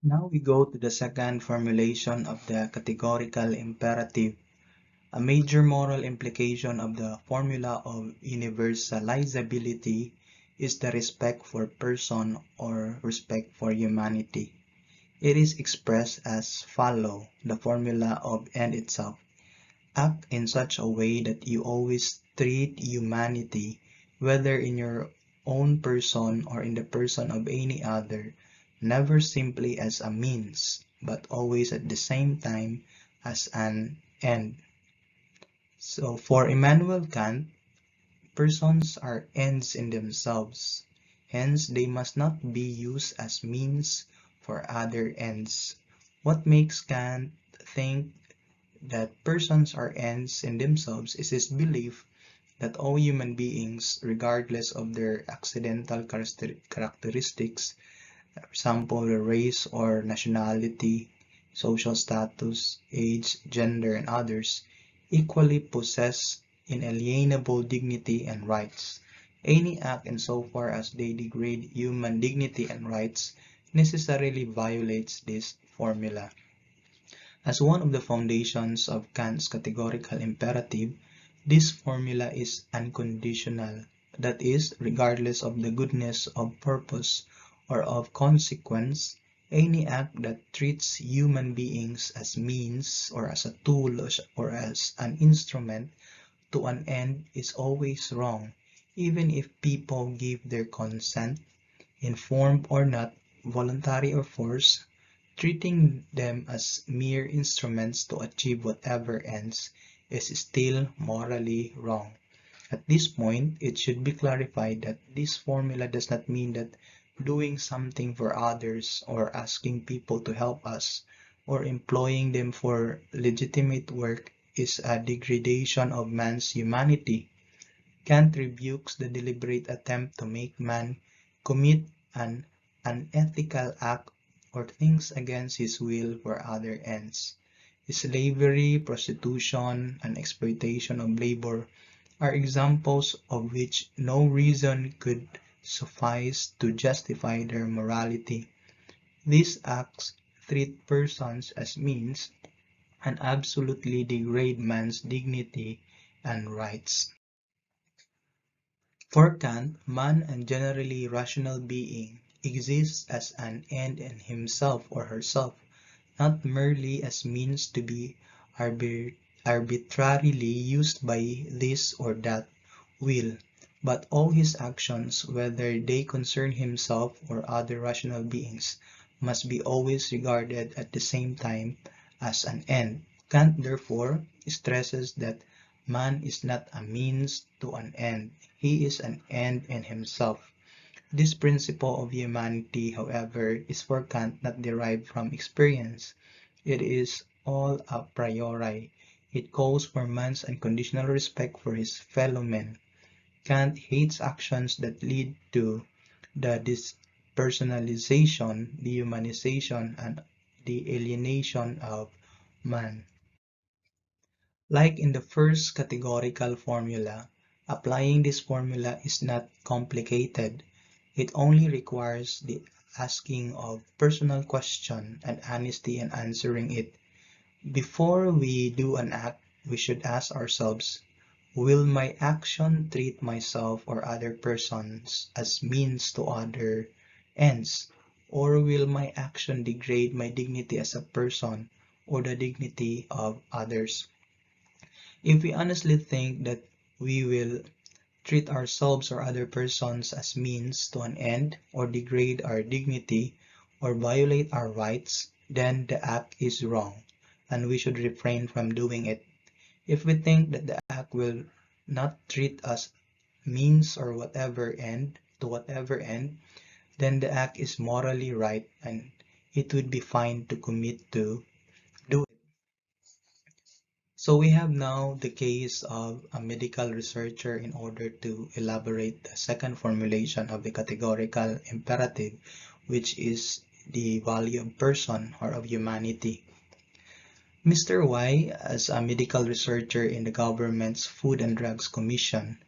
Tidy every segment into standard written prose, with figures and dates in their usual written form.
Now we go to the second formulation of the categorical imperative. A major moral implication of the formula of universalizability is the respect for person or respect for humanity. It is expressed as follow the formula of end itself. Act in such a way that you always treat humanity, whether in your own person or in the person of any other, never simply as a means, but always at the same time as an end. So for Immanuel Kant, persons are ends in themselves. Hence, they must not be used as means for other ends. What makes Kant think that persons are ends in themselves is his belief that all human beings, regardless of their accidental characteristics, for example, race or nationality, social status, age, gender, and others, equally possess inalienable dignity and rights. Any act insofar as they degrade human dignity and rights necessarily violates this formula. As one of the foundations of Kant's categorical imperative, this formula is unconditional, that is, regardless of the goodness of purpose or of consequence, any act that treats human beings as means or as a tool or as an instrument to an end is always wrong, even if people give their consent, informed or not, voluntary or forced. Treating them as mere instruments to achieve whatever ends is still morally wrong. At this point, it should be clarified that this formula does not mean that doing something for others or asking people to help us or employing them for legitimate work is a degradation of man's humanity. Kant rebukes the deliberate attempt to make man commit an unethical act or things against his will for other ends. Slavery, prostitution, and exploitation of labor are examples of which no reason could suffice to justify their morality. These acts treat persons as means and absolutely degrade man's dignity and rights. For Kant, man, and generally rational being, exists as an end in himself or herself, not merely as means to be arbitrarily used by this or that will, but all his actions, whether they concern himself or other rational beings, must be always regarded at the same time as an end. Kant therefore stresses that man is not a means to an end, he is an end in himself. This principle of humanity, however, is for Kant not derived from experience. It is all a priori. It calls for man's unconditional respect for his fellow men. Kant hates actions that lead to the dispersonalization, dehumanization, and the alienation of man. Like in the first categorical formula, applying this formula is not complicated. It only requires the asking of personal question and honesty in answering it. Before we do an act, we should ask ourselves, will my action treat myself or other persons as means to other ends? Or will my action degrade my dignity as a person or the dignity of others? If we honestly think that we will treat ourselves or other persons as means to an end, or degrade our dignity, or violate our rights, then the act is wrong, and we should refrain from doing it. If we think that the act will not treat us means or whatever end to whatever end, then the act is morally right and it would be fine to commit to do it. So we have now the case of a medical researcher in order to elaborate the second formulation of the categorical imperative, which is the value of person or of humanity. Mr. Y, as a medical researcher in the government's Food and Drugs Commission,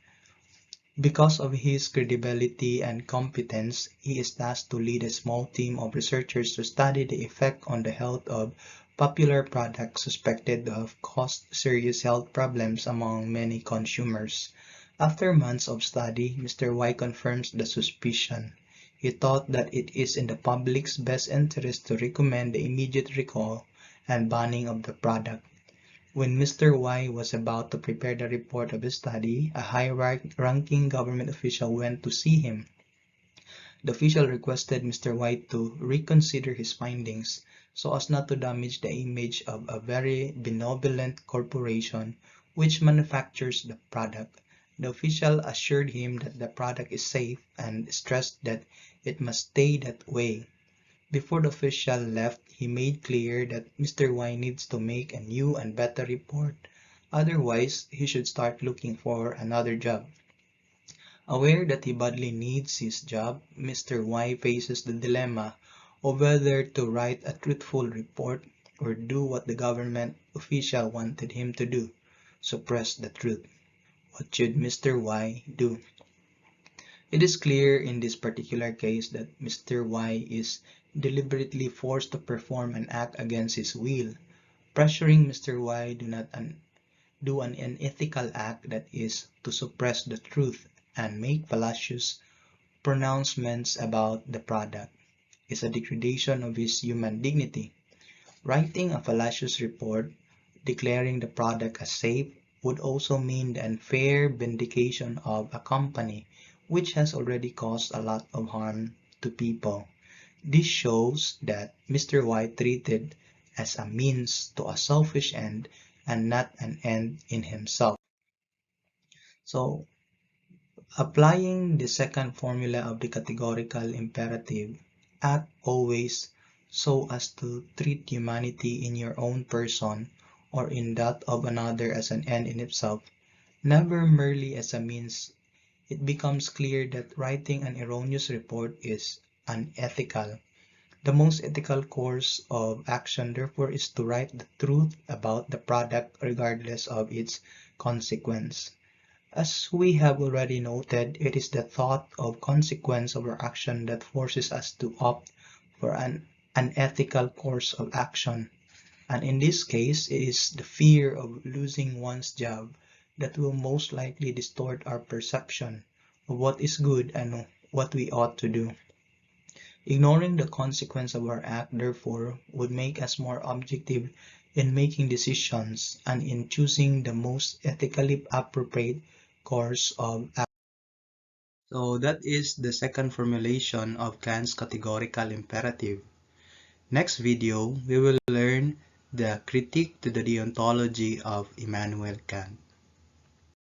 Because of his credibility and competence, he is tasked to lead a small team of researchers to study the effect on the health of popular products suspected to have caused serious health problems among many consumers. After months of study, Mr. Y confirms the suspicion. He thought that it is in the public's best interest to recommend the immediate recall and banning of the product. When Mr. Y was about to prepare the report of his study, a high-ranking government official went to see him. The official requested Mr. Y to reconsider his findings so as not to damage the image of a very benevolent corporation which manufactures the product. The official assured him that the product is safe and stressed that it must stay that way. Before the official left, he made clear that Mr. Y needs to make a new and better report, otherwise he should start looking for another job. Aware that he badly needs his job, Mr. Y faces the dilemma of whether to write a truthful report or do what the government official wanted him to do, suppress the truth. What should Mr. Y do? It is clear in this particular case that Mr. Y is deliberately forced to perform an act against his will. Pressuring Mr. Y do an unethical act, that is, to suppress the truth and make fallacious pronouncements about the product, is a degradation of his human dignity. Writing a fallacious report declaring the product as safe would also mean the unfair vindication of a company which has already caused a lot of harm to people. This shows that Mr. Y treated as a means to a selfish end and not an end in himself. So, applying the second formula of the categorical imperative, act always so as to treat humanity in your own person or in that of another as an end in itself, never merely as a means. It becomes clear that writing an erroneous report is unethical. The most ethical course of action, therefore, is to write the truth about the product regardless of its consequence. As we have already noted, it is the thought of consequence of our action that forces us to opt for an unethical course of action. And in this case, it is the fear of losing one's job that will most likely distort our perception of what is good and what we ought to do. Ignoring the consequence of our act, therefore, would make us more objective in making decisions and in choosing the most ethically appropriate course of action. So that is the second formulation of Kant's categorical imperative. Next video, we will learn the critique to the deontology of Immanuel Kant.